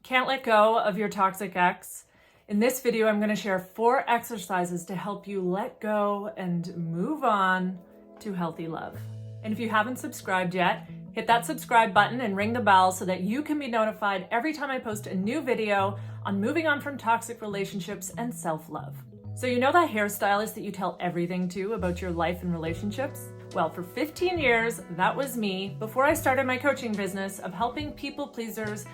Can't let go of your toxic ex? In this video, I'm going to share 4 exercises to help you let go and move on to healthy love. And if you haven't subscribed yet, hit that subscribe button and ring the bell so that you can be notified every time I post a new video on moving on from toxic relationships and self-love. So you know that hairstylist that you tell everything to about your life and relationships? Well, for 15 years, that was me before I started my coaching business of helping people pleasers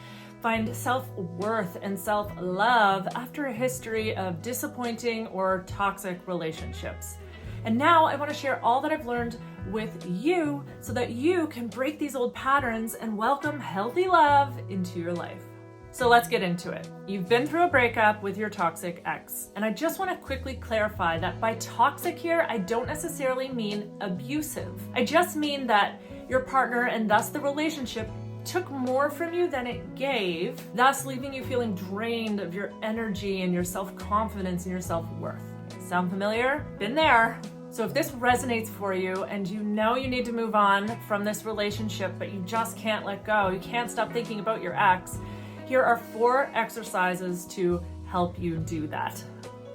find self-worth and self-love after a history of disappointing or toxic relationships. And now I want to share all that I've learned with you so that you can break these old patterns and welcome healthy love into your life. So let's get into it. You've been through a breakup with your toxic ex, and I just want to quickly clarify that by toxic here, I don't necessarily mean abusive. I just mean that your partner and thus the relationship took more from you than it gave, thus leaving you feeling drained of your energy and your self-confidence and your self-worth. Sound familiar? Been there. So if this resonates for you and you know you need to move on from this relationship, but you just can't let go, you can't stop thinking about your ex, here are 4 exercises to help you do that.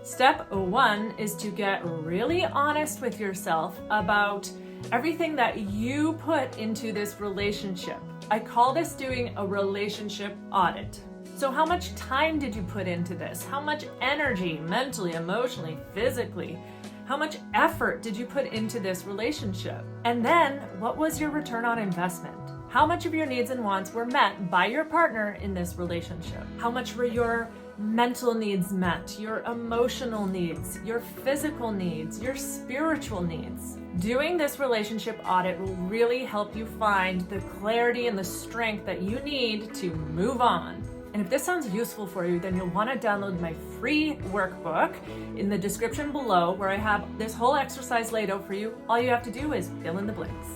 Step 1 is to get really honest with yourself about everything that you put into this relationship. I call this doing a relationship audit. So how much time did you put into this? How much energy, mentally, emotionally, physically? How much effort did you put into this relationship? And then what was your return on investment? How much of your needs and wants were met by your partner in this relationship? How much were your mental needs met, your emotional needs, your physical needs, your spiritual needs? Doing this relationship audit will really help you find the clarity and the strength that you need to move on. And if this sounds useful for you, then you'll want to download my free workbook in the description below, where I have this whole exercise laid out for you. All you have to do is fill in the blanks.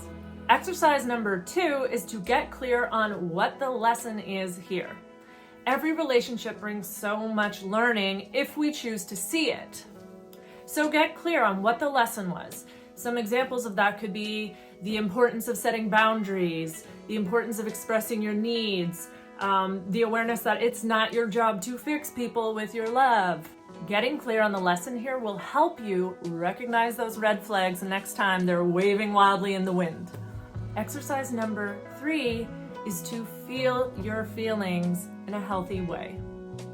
Exercise number 2 is to get clear on what the lesson is here. Every relationship brings so much learning if we choose to see it. So get clear on what the lesson was. Some examples of that could be the importance of setting boundaries, the importance of expressing your needs, the awareness that it's not your job to fix people with your love. Getting clear on the lesson here will help you recognize those red flags the next time they're waving wildly in the wind. Exercise number 3 is to feel your feelings in a healthy way.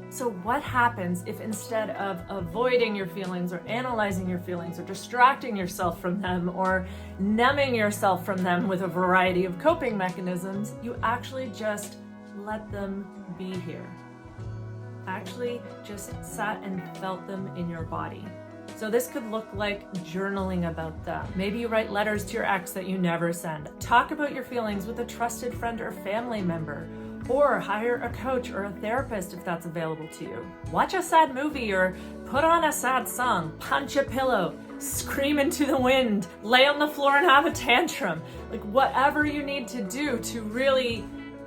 So what happens if instead of avoiding your feelings or analyzing your feelings or distracting yourself from them or numbing yourself from them with a variety of coping mechanisms, you actually just let them be here? Actually just sat and felt them in your body. So this could look like journaling about them. Maybe you write letters to your ex that you never send. Talk about your feelings with a trusted friend or family member, or hire a coach or a therapist if that's available to you. Watch a sad movie or put on a sad song, punch a pillow, scream into the wind, lay on the floor and have a tantrum. Like whatever you need to do to really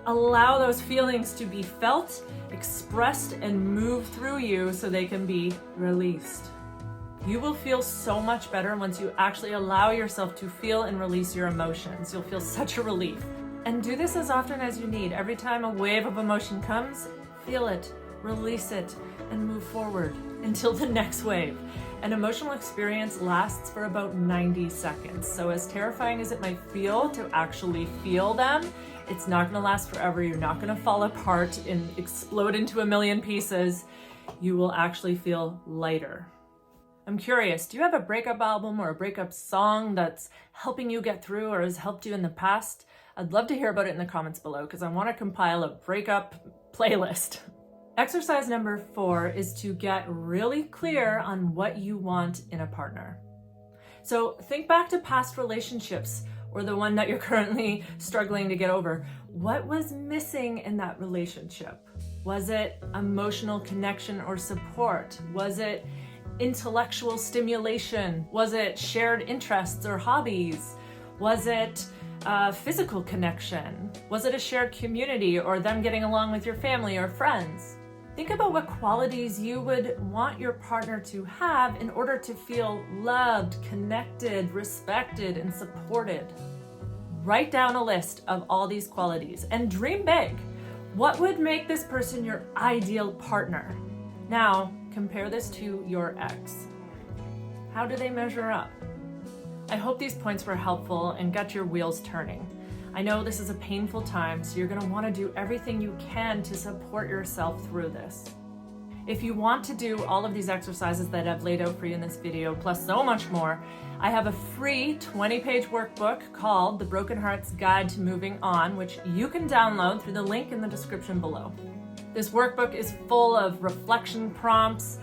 allow those feelings to be felt, expressed, and move through you so they can be released. You will feel so much better once you actually allow yourself to feel and release your emotions. You'll feel such a relief. And do this as often as you need. Every time a wave of emotion comes, feel it, release it, and move forward until the next wave. An emotional experience lasts for about 90 seconds. So as terrifying as it might feel to actually feel them, it's not going to last forever. You're not going to fall apart and explode into a million pieces. You will actually feel lighter. I'm curious, do you have a breakup album or a breakup song that's helping you get through or has helped you in the past? I'd love to hear about it in the comments below because I want to compile a breakup playlist. Exercise number 4 is to get really clear on what you want in a partner. So think back to past relationships or the one that you're currently struggling to get over. What was missing in that relationship? Was it emotional connection or support? Was it intellectual stimulation? Was it shared interests or hobbies? Was it physical connection? Was it a shared community or them getting along with your family or friends? Think about what qualities you would want your partner to have in order to feel loved, connected, respected, and supported. Write down a list of all these qualities and dream big. What would make this person your ideal partner? Now, compare this to your ex. How do they measure up? I hope these points were helpful and got your wheels turning. I know this is a painful time, so you're going to want to do everything you can to support yourself through this. If you want to do all of these exercises that I've laid out for you in this video, plus so much more, I have a free 20-page workbook called The Broken Heart's Guide to Moving On, which you can download through the link in the description below. This workbook is full of reflection prompts,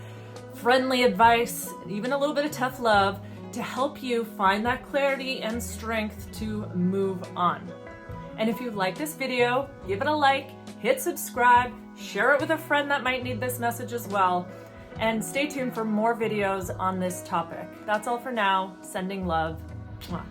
friendly advice, even a little bit of tough love to help you find that clarity and strength to move on. And if you like this video, give it a like, hit subscribe, share it with a friend that might need this message as well, and stay tuned for more videos on this topic. That's all for now. Sending love. Mwah.